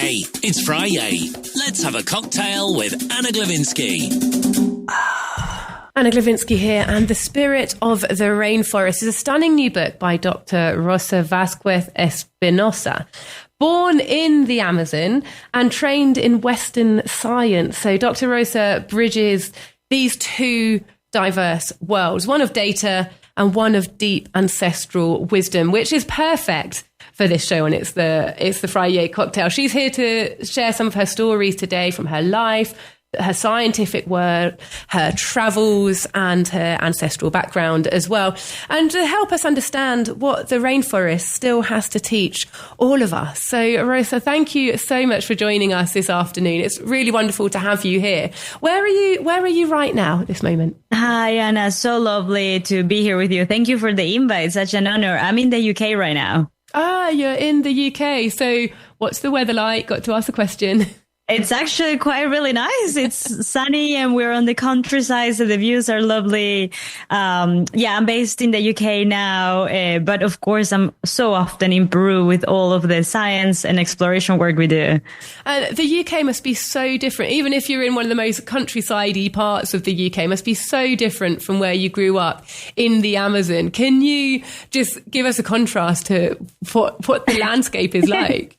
Hey, it's Friday. Let's have a cocktail with Anna Glavinsky. Anna Glavinsky here, and The Spirit of the Rainforest is a stunning new book by Dr. Rosa Vasquez Espinoza. Born in the Amazon and trained in Western science. So Dr. Rosa bridges these two diverse worlds, one of data and one of deep ancestral wisdom, which is perfect for this show. And it's the Friday cocktail. She's here to share some of her stories today from her life, her scientific work, her travels, and her ancestral background as well, and to help us understand what the rainforest still has to teach all of us. So, Rosa, thank you so much for joining us this afternoon. It's really wonderful to have you here. Where are you right now at this moment? Hi, Anna. So lovely to be here with you. Thank you for the invite. Such an honor. I'm in the UK right now. Ah, you're in the UK. So what's the weather like? Got to ask the question. It's actually quite really nice. It's sunny and we're on the countryside, so the views are lovely. I'm based in the UK now, but of course I'm so often in Peru with all of the science and exploration work we do. The UK must be so different, even if you're in one of the most countryside-y parts of the UK, must be so different from where you grew up in the Amazon. Can you just give us a contrast to what the landscape is like?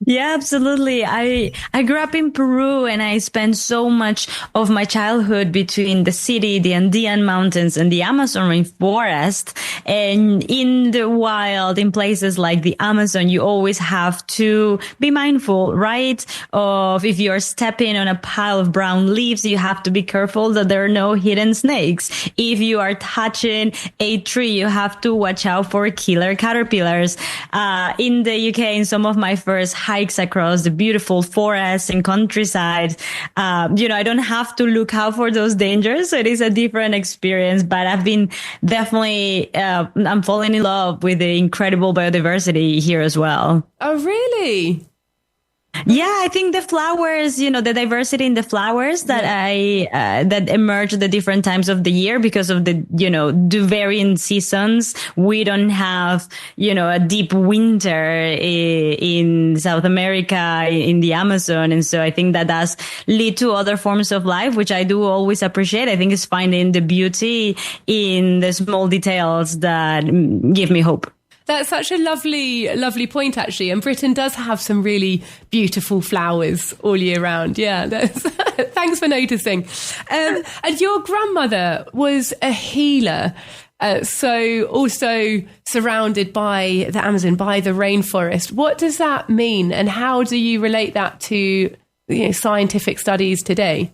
Yeah, absolutely. I grew up in Peru and I spent so much of my childhood between the city, the Andean mountains, and the Amazon rainforest. And in the wild, in places like the Amazon, you always have to be mindful, right? Of if you're stepping on a pile of brown leaves, you have to be careful that there are no hidden snakes. If you are touching a tree, you have to watch out for killer caterpillars. In the UK, in some of my first hikes across the beautiful forests and countryside, I don't have to look out for those dangers. So it is a different experience, but I've been definitely, I'm falling in love with the incredible biodiversity here as well. Oh, really? Yeah, I think the flowers, the diversity in the flowers that that emerge at the different times of the year because of the varying seasons. We don't have, a deep winter in South America, in the Amazon. And so I think that does lead to other forms of life, which I do always appreciate. I think it's finding the beauty in the small details that give me hope. That's such a lovely point, actually. And Britain does have some really beautiful flowers all year round. Yeah, thanks for noticing. And your grandmother was a healer, so also surrounded by the Amazon, by the rainforest. What does that mean, and how do you relate that to scientific studies today?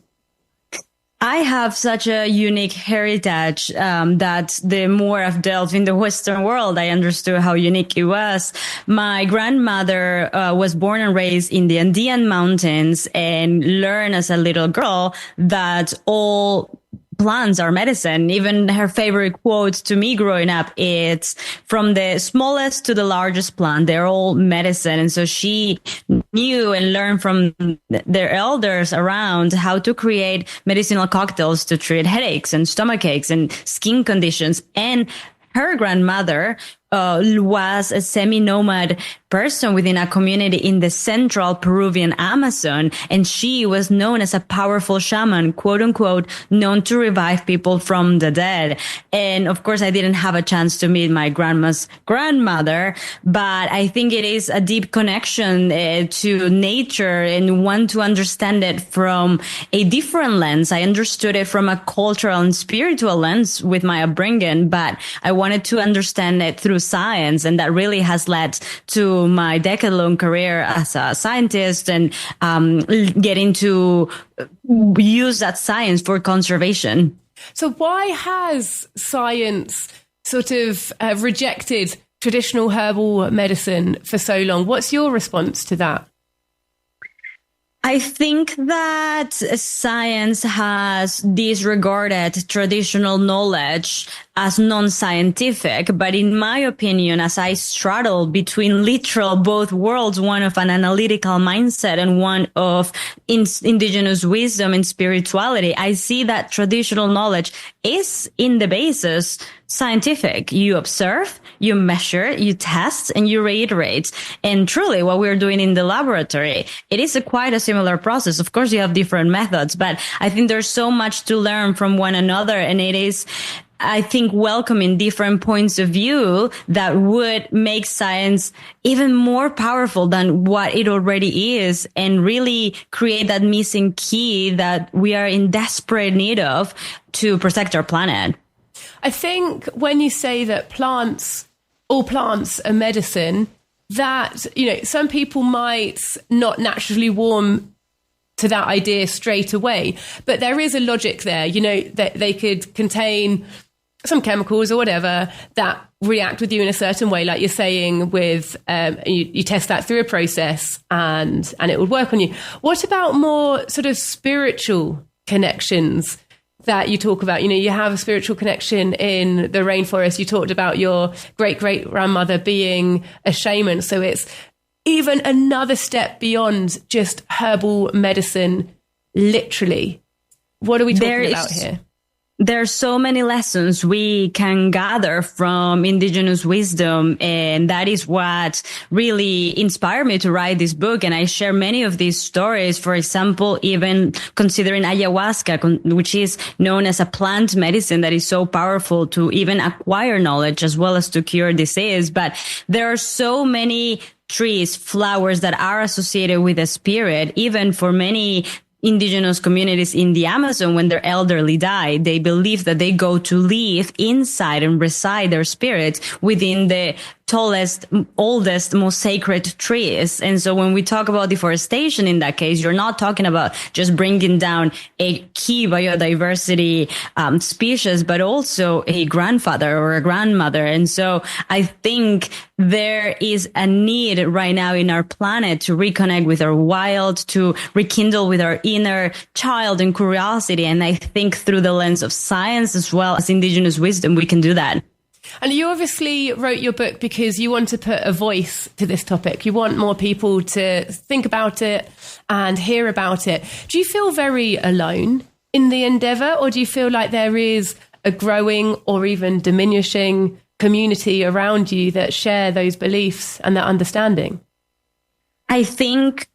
I have such a unique heritage that the more I've delved in the Western world, I understood how unique it was. My grandmother was born and raised in the Andean mountains and learned as a little girl that all plants are medicine. Even her favorite quote to me growing up, it's from the smallest to the largest plant, they're all medicine. And so she knew and learned from their elders around how to create medicinal cocktails to treat headaches and stomach aches and skin conditions. And her grandmother was a semi-nomad person within a community in the central Peruvian Amazon. And she was known as a powerful shaman, quote unquote, known to revive people from the dead. And of course, I didn't have a chance to meet my grandma's grandmother, but I think it is a deep connection to nature and want to understand it from a different lens. I understood it from a cultural and spiritual lens with my upbringing, but I wanted to understand it through science. And that really has led to my decade-long career as a scientist and getting to use that science for conservation. So why has science sort of rejected traditional herbal medicine for so long? What's your response to that? I think that science has disregarded traditional knowledge as non-scientific. But in my opinion, as I straddle between literal both worlds, one of an analytical mindset and one of indigenous wisdom and spirituality, I see that traditional knowledge is in the basis scientific. You observe, you measure, you test, and you reiterate. And truly what we're doing in the laboratory, it is quite a similar process. Of course, you have different methods, but I think there's so much to learn from one another. And it is, I think, welcoming different points of view that would make science even more powerful than what it already is, and really create that missing key that we are in desperate need of to protect our planet. I think when you say that all plants are medicine, that, some people might not naturally warm to that idea straight away, but there is a logic there, that they could contain some chemicals or whatever that react with you in a certain way, like you're saying with, you test that through a process and it would work on you. What about more sort of spiritual connections that you talk about? You have a spiritual connection in the rainforest. You talked about your great-great-grandmother being a shaman. So it's even another step beyond just herbal medicine, literally. What are we talking about here? There are so many lessons we can gather from indigenous wisdom, and that is what really inspired me to write this book. And I share many of these stories. For example, even considering ayahuasca, which is known as a plant medicine that is so powerful to even acquire knowledge as well as to cure disease. But there are so many trees, flowers that are associated with a spirit. Even for many indigenous communities in the Amazon, when their elderly die, they believe that they go to live inside and reside their spirits within the tallest, oldest, most sacred trees. And so when we talk about deforestation in that case, you're not talking about just bringing down a key biodiversity species, but also a grandfather or a grandmother. And so I think there is a need right now in our planet to reconnect with our wild, to rekindle with our inner child and curiosity. And I think through the lens of science as well as indigenous wisdom, we can do that. And you obviously wrote your book because you want to put a voice to this topic. You want more people to think about it and hear about it. Do you feel very alone in the endeavour, or do you feel like there is a growing or even diminishing community around you that share those beliefs and that understanding? I think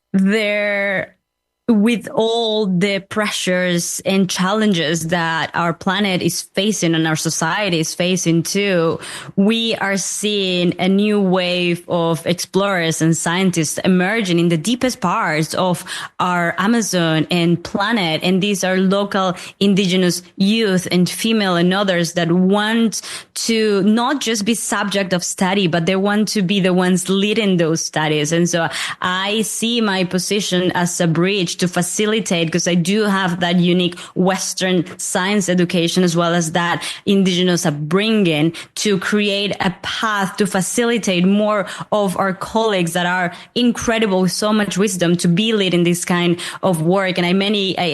with all the pressures and challenges that our planet is facing and our society is facing too, we are seeing a new wave of explorers and scientists emerging in the deepest parts of our Amazon and planet. And these are local indigenous youth and female and others that want to not just be subject of study, but they want to be the ones leading those studies. And so I see my position as a bridge to facilitate, because I do have that unique Western science education as well as that indigenous upbringing, to create a path to facilitate more of our colleagues that are incredible with so much wisdom to be leading this kind of work. And I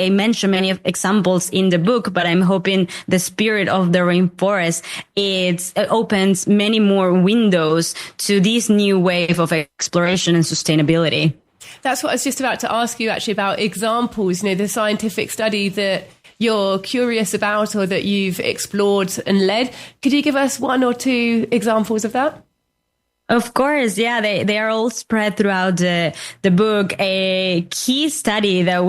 mention many examples in the book, but I'm hoping the spirit of the rainforest, it opens many more windows to this new wave of exploration and sustainability. That's what I was just about to ask you, actually, about examples, the scientific study that you're curious about or that you've explored and led. Could you give us one or two examples of that? Of course, yeah, they are all spread throughout the book. A key study that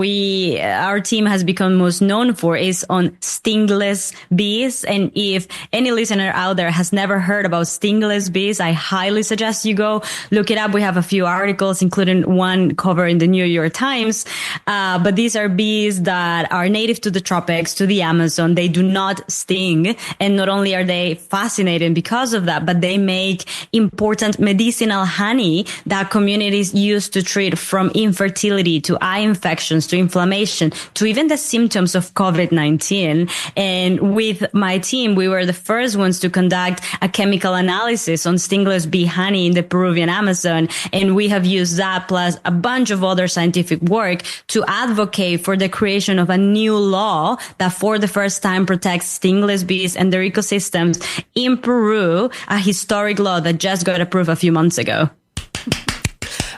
our team has become most known for is on stingless bees. And if any listener out there has never heard about stingless bees, I highly suggest you go look it up. We have a few articles, including one cover in the New York Times. But these are bees that are native to the tropics, to the Amazon. They do not sting. And not only are they fascinating because of that, but they make important potent medicinal honey that communities use to treat from infertility to eye infections to inflammation to even the symptoms of COVID-19. And with my team, we were the first ones to conduct a chemical analysis on stingless bee honey in the Peruvian Amazon. And we have used that plus a bunch of other scientific work to advocate for the creation of a new law that for the first time protects stingless bees and their ecosystems in Peru, a historic law that just got approved a few months ago.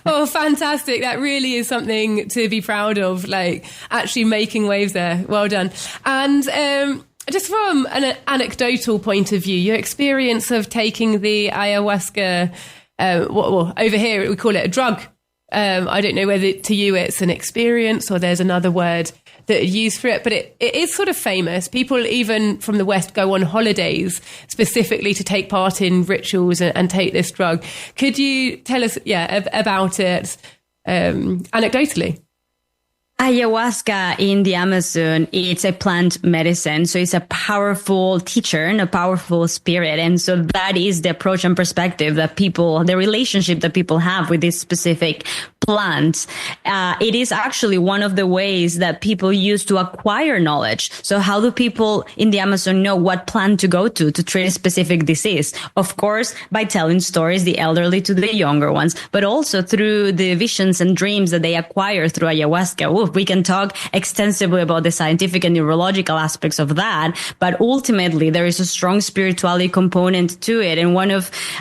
Oh, fantastic. That really is something to be proud of, like actually making waves there. Well done. And just from an anecdotal point of view, your experience of taking the ayahuasca, well, over here we call it a drug. I don't know whether to you it's an experience or there's another word that you use for it, but it is sort of famous. People even from the West go on holidays specifically to take part in rituals and take this drug. Could you tell us, about it anecdotally? Ayahuasca in the Amazon, it's a plant medicine. So it's a powerful teacher and a powerful spirit. And so that is the approach and perspective that the relationship that people have with this specific plant. It is actually one of the ways that people use to acquire knowledge. So how do people in the Amazon know what plant to go to treat a specific disease? Of course, by telling stories, the elderly to the younger ones, but also through the visions and dreams that they acquire through ayahuasca. We can talk extensively about the scientific and neurological aspects of that, but ultimately there is a strong spirituality component to it. And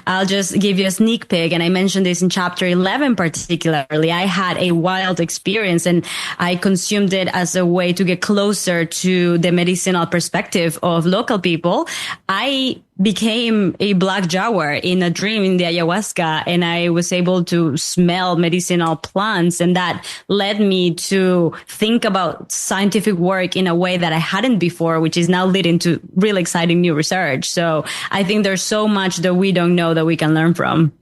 I'll just give you a sneak peek, and I mentioned this in chapter 11 particularly. I had a wild experience and I consumed it as a way to get closer to the medicinal perspective of local people. I became a black jaguar in a dream in the ayahuasca, and I was able to smell medicinal plants, and that led me to think about scientific work in a way that I hadn't before, which is now leading to really exciting new research. So I think there's so much that we don't know that we can learn from.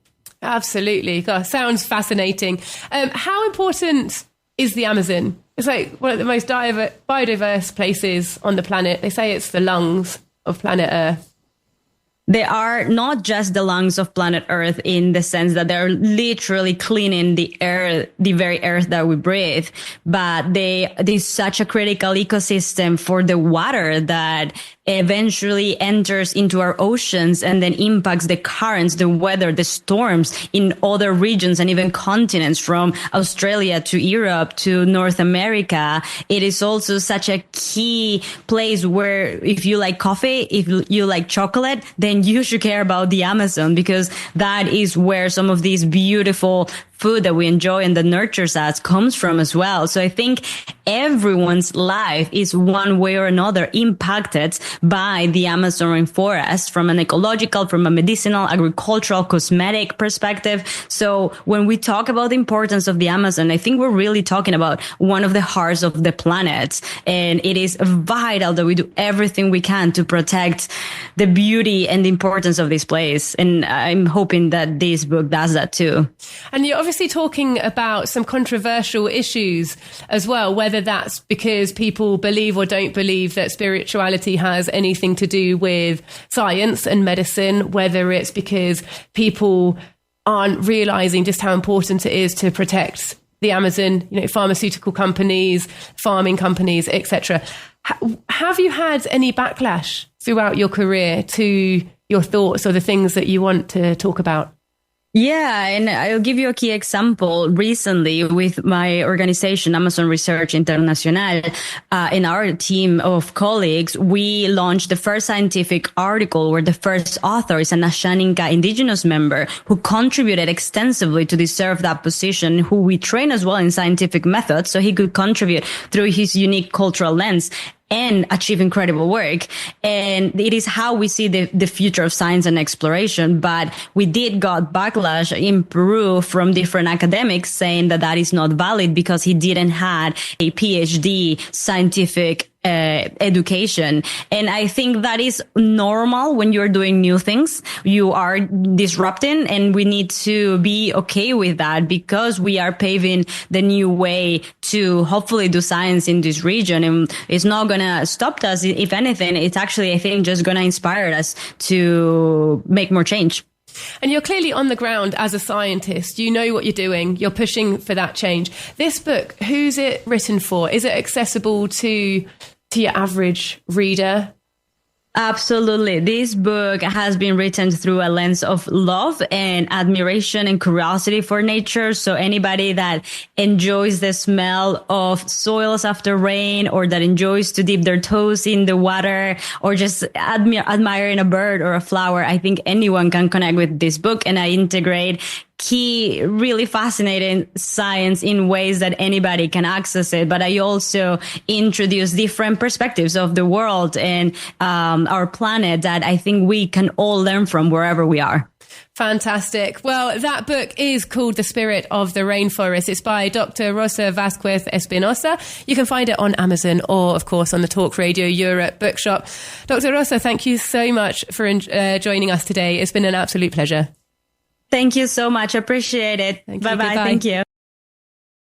Absolutely. God, sounds fascinating. How important is the Amazon? It's like one of the most biodiverse places on the planet. They say it's the lungs of planet Earth. They are not just the lungs of planet Earth in the sense that they're literally cleaning the air, the very earth that we breathe, but they're such a critical ecosystem for the water that eventually enters into our oceans and then impacts the currents, the weather, the storms in other regions and even continents from Australia to Europe to North America. It is also such a key place where if you like coffee, if you like chocolate, then you should care about the Amazon, because that is where some of these beautiful food that we enjoy and that nurtures us comes from as well. So I think everyone's life is one way or another impacted by the Amazon rainforest from an ecological, from a medicinal, agricultural, cosmetic perspective. So when we talk about the importance of the Amazon, I think we're really talking about one of the hearts of the planet. And it is vital that we do everything we can to protect the beauty and the importance of this place. And I'm hoping that this book does that too. And you're obviously talking about some controversial issues as well, whether that's because people believe or don't believe that spirituality has anything to do with science and medicine, whether it's because people aren't realizing just how important it is to protect the Amazon, pharmaceutical companies, farming companies, etc. Have you had any backlash throughout your career to your thoughts or the things that you want to talk about? Yeah, and I'll give you a key example. Recently, with my organization, Amazon Research Internacional, in our team of colleagues, we launched the first scientific article where the first author is an Ashaninka indigenous member who contributed extensively to deserve that position, who we train as well in scientific methods, so he could contribute through his unique cultural lens and achieve incredible work. And it is how we see the future of science and exploration. But we did got backlash in Peru from different academics saying that is not valid because he didn't had a PhD scientific education. And I think that is normal when you're doing new things. You are disrupting, and we need to be okay with that because we are paving the new way to hopefully do science in this region. And it's not going to stop us. If anything, it's actually, I think, just going to inspire us to make more change. And you're clearly on the ground as a scientist. You know what you're doing. You're pushing for that change. This book, who's it written for? Is it accessible to your average reader? Absolutely. This book has been written through a lens of love and admiration and curiosity for nature. So anybody that enjoys the smell of soils after rain, or that enjoys to dip their toes in the water, or just admiring a bird or a flower, I think anyone can connect with this book. And I integrate key, really fascinating science in ways that anybody can access it. But I also introduce different perspectives of the world and our planet that I think we can all learn from wherever we are. Fantastic. Well, that book is called The Spirit of the Rainforest. It's by Dr. Rosa Vasquez Espinoza. You can find it on Amazon or, of course, on the Talk Radio Europe bookshop. Dr. Rosa, thank you so much for joining us today. It's been an absolute pleasure. Thank you so much. Appreciate it. Bye-bye. Thank you.